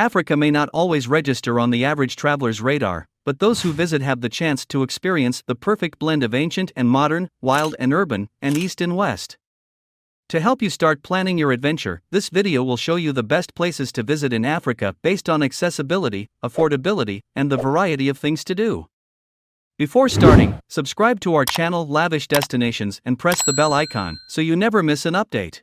Africa may not always register on the average traveler's radar, but those who visit have the chance to experience the perfect blend of ancient and modern, wild and urban, and east and west. To help you start planning your adventure, this video will show you the best places to visit in Africa based on accessibility, affordability, and the variety of things to do. Before starting, subscribe to our channel Lavish Destinations and press the bell icon so you never miss an update.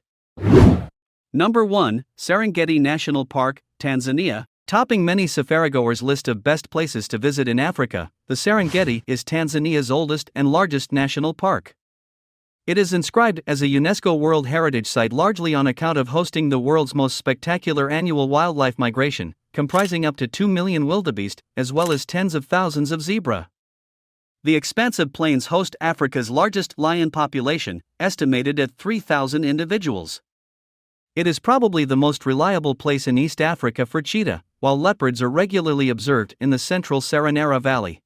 Number 1, Serengeti National Park, Tanzania. Topping many safarigoers' list of best places to visit in Africa, the Serengeti is Tanzania's oldest and largest national park. It is inscribed as a UNESCO World Heritage Site largely on account of hosting the world's most spectacular annual wildlife migration, comprising up to 2 million wildebeest, as well as tens of thousands of zebra. The expansive plains host Africa's largest lion population, estimated at 3,000 individuals. It is probably the most reliable place in East Africa for cheetah, while leopards are regularly observed in the central Serenera Valley.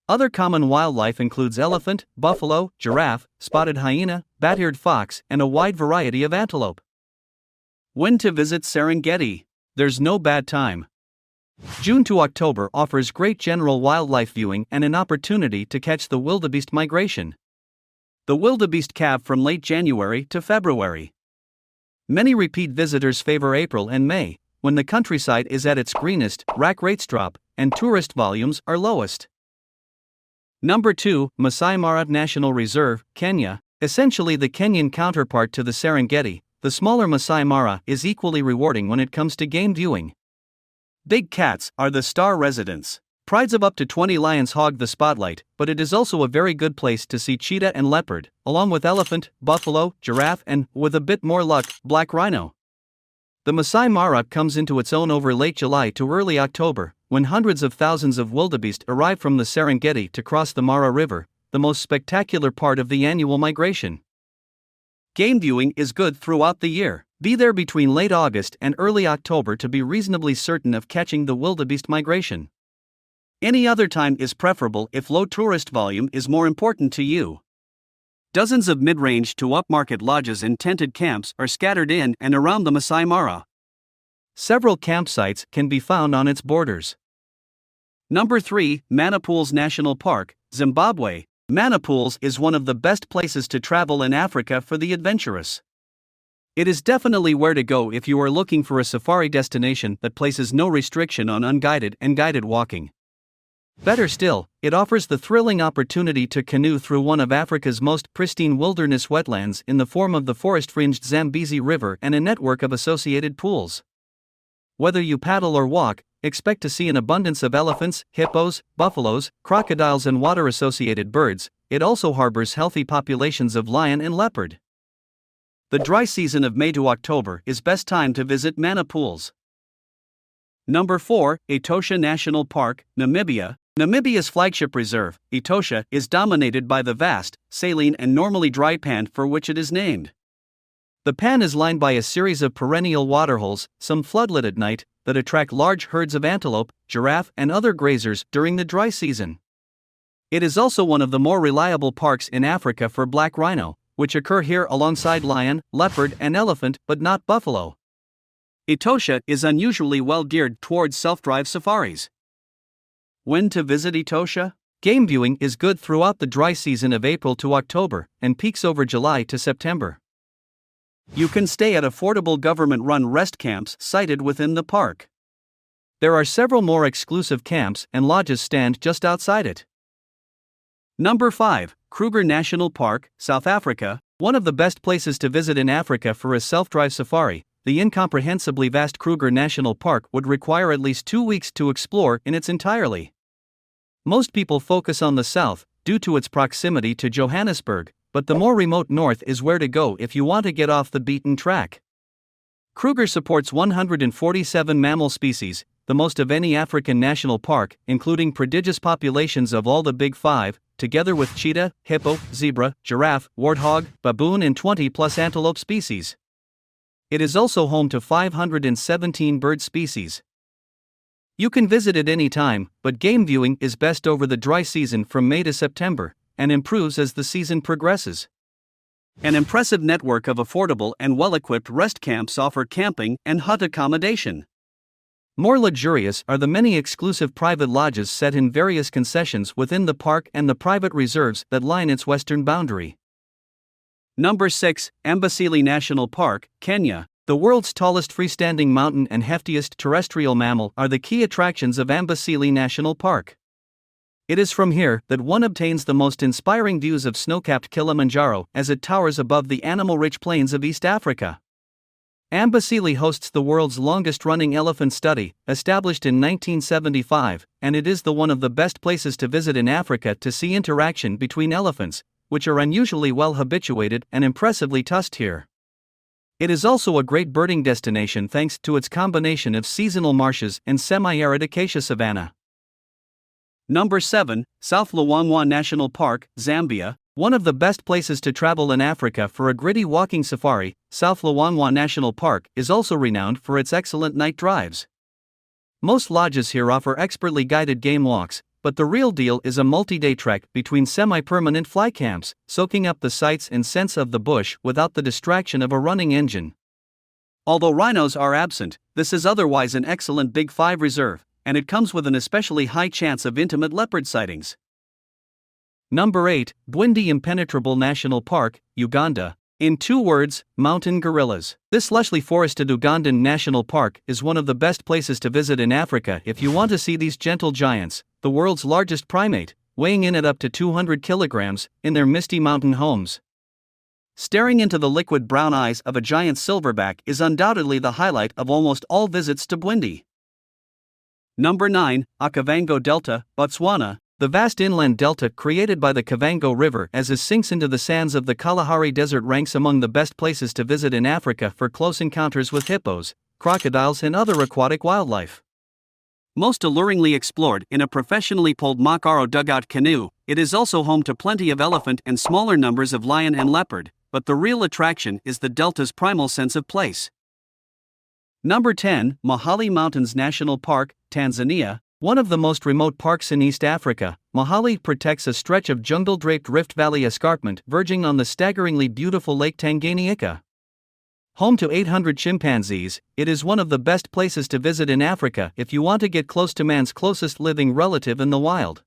Other common wildlife includes elephant, buffalo, giraffe, spotted hyena, bat-eared fox, and a wide variety of antelope. When to visit Serengeti? There's no bad time. June to October offers great general wildlife viewing and an opportunity to catch the wildebeest migration. The wildebeest calve from late January to February. Many repeat visitors favor April and May, when the countryside is at its greenest, rack rates drop, and tourist volumes are lowest. Number 2, Masai Mara National Reserve, Kenya. Essentially the Kenyan counterpart to the Serengeti, the smaller Masai Mara is equally rewarding when it comes to game viewing. Big cats are the star residents. Prides of up to 20 lions hog the spotlight, but it is also a very good place to see cheetah and leopard, along with elephant, buffalo, giraffe and, with a bit more luck, black rhino. The Masai Mara comes into its own over late July to early October, when hundreds of thousands of wildebeest arrive from the Serengeti to cross the Mara River, the most spectacular part of the annual migration. Game viewing is good throughout the year. Be there between late August and early October to be reasonably certain of catching the wildebeest migration. Any other time is preferable if low tourist volume is more important to you. Dozens of mid-range to upmarket lodges and tented camps are scattered in and around the Masai Mara. Several campsites can be found on its borders. Number 3, Manapools National Park, Zimbabwe. Manapools is one of the best places to travel in Africa for the adventurous. It is definitely where to go if you are looking for a safari destination that places no restriction on unguided and guided walking. Better still, it offers the thrilling opportunity to canoe through one of Africa's most pristine wilderness wetlands in the form of the forest-fringed Zambezi River and a network of associated pools. Whether you paddle or walk, expect to see an abundance of elephants, hippos, buffaloes, crocodiles and water-associated birds. It also harbors healthy populations of lion and leopard. The dry season of May to October is best time to visit Manapools. Number 4, Etosha National Park, Namibia. Namibia's flagship reserve, Etosha, is dominated by the vast, saline and normally dry pan for which it is named. The pan is lined by a series of perennial waterholes, some floodlit at night, that attract large herds of antelope, giraffe and other grazers during the dry season. It is also one of the more reliable parks in Africa for black rhino, which occur here alongside lion, leopard and elephant but not buffalo. Etosha is unusually well geared towards self-drive safaris. When to visit Etosha? Game viewing is good throughout the dry season of April to October, and peaks over July to September. You can stay at affordable government-run rest camps sited within the park. There are several more exclusive camps and lodges stand just outside it. Number 5, Kruger National Park, South Africa. One of the best places to visit in Africa for a self-drive safari, the incomprehensibly vast Kruger National Park would require at least 2 weeks to explore in its entirety. Most people focus on the south, due to its proximity to Johannesburg, but the more remote north is where to go if you want to get off the beaten track. Kruger supports 147 mammal species, the most of any African national park, including prodigious populations of all the big five, together with cheetah, hippo, zebra, giraffe, warthog, baboon and 20+ antelope species. It is also home to 517 bird species. You can visit at any time, but game viewing is best over the dry season from May to September, and improves as the season progresses. An impressive network of affordable and well-equipped rest camps offer camping and hut accommodation. More luxurious are the many exclusive private lodges set in various concessions within the park and the private reserves that line its western boundary. Number 6, Amboseli National Park, Kenya. The world's tallest freestanding mountain and heftiest terrestrial mammal are the key attractions of Amboseli National Park. It is from here that one obtains the most inspiring views of snow-capped Kilimanjaro as it towers above the animal-rich plains of East Africa. Amboseli hosts the world's longest-running elephant study, established in 1975, and it is one of the best places to visit in Africa to see interaction between elephants, which are unusually well habituated and impressively tusked here. It is also a great birding destination thanks to its combination of seasonal marshes and semi-arid acacia savanna. Number 7, South Luangwa National Park, Zambia. One of the best places to travel in Africa for a gritty walking safari, South Luangwa National Park is also renowned for its excellent night drives. Most lodges here offer expertly guided game walks, but the real deal is a multi-day trek between semi-permanent fly camps, soaking up the sights and scents of the bush without the distraction of a running engine. Although rhinos are absent, this is otherwise an excellent Big 5 reserve, and it comes with an especially high chance of intimate leopard sightings. Number 8, Bwindi Impenetrable National Park, Uganda. In 2 words, mountain gorillas. This lushly forested Ugandan National Park is one of the best places to visit in Africa if you want to see these gentle giants, the world's largest primate, weighing in at up to 200 kilograms, in their misty mountain homes. Staring into the liquid brown eyes of a giant silverback is undoubtedly the highlight of almost all visits to Bwindi. Number 9, Okavango Delta, Botswana. The vast inland delta created by the Kavango River as it sinks into the sands of the Kalahari Desert ranks among the best places to visit in Africa for close encounters with hippos, crocodiles and other aquatic wildlife. Most alluringly explored in a professionally pulled Makaro dugout canoe, it is also home to plenty of elephant and smaller numbers of lion and leopard, but the real attraction is the delta's primal sense of place. Number 10, Mahali Mountains National Park, Tanzania. One of the most remote parks in East Africa, Mahali protects a stretch of jungle-draped Rift Valley escarpment verging on the staggeringly beautiful Lake Tanganyika. Home to 800 chimpanzees, it is one of the best places to visit in Africa if you want to get close to man's closest living relative in the wild.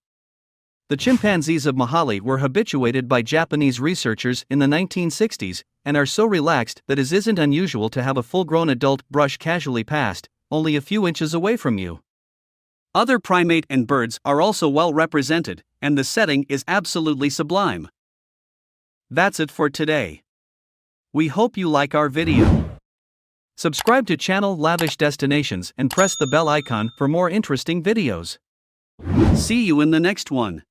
The chimpanzees of Mahali were habituated by Japanese researchers in the 1960s, and are so relaxed that it isn't unusual to have a full-grown adult brush casually past, only a few inches away from you. Other primate and birds are also well represented, and the setting is absolutely sublime. That's it for today. We hope you like our video. Subscribe to channel Lavish Destinations and press the bell icon for more interesting videos. See you in the next one.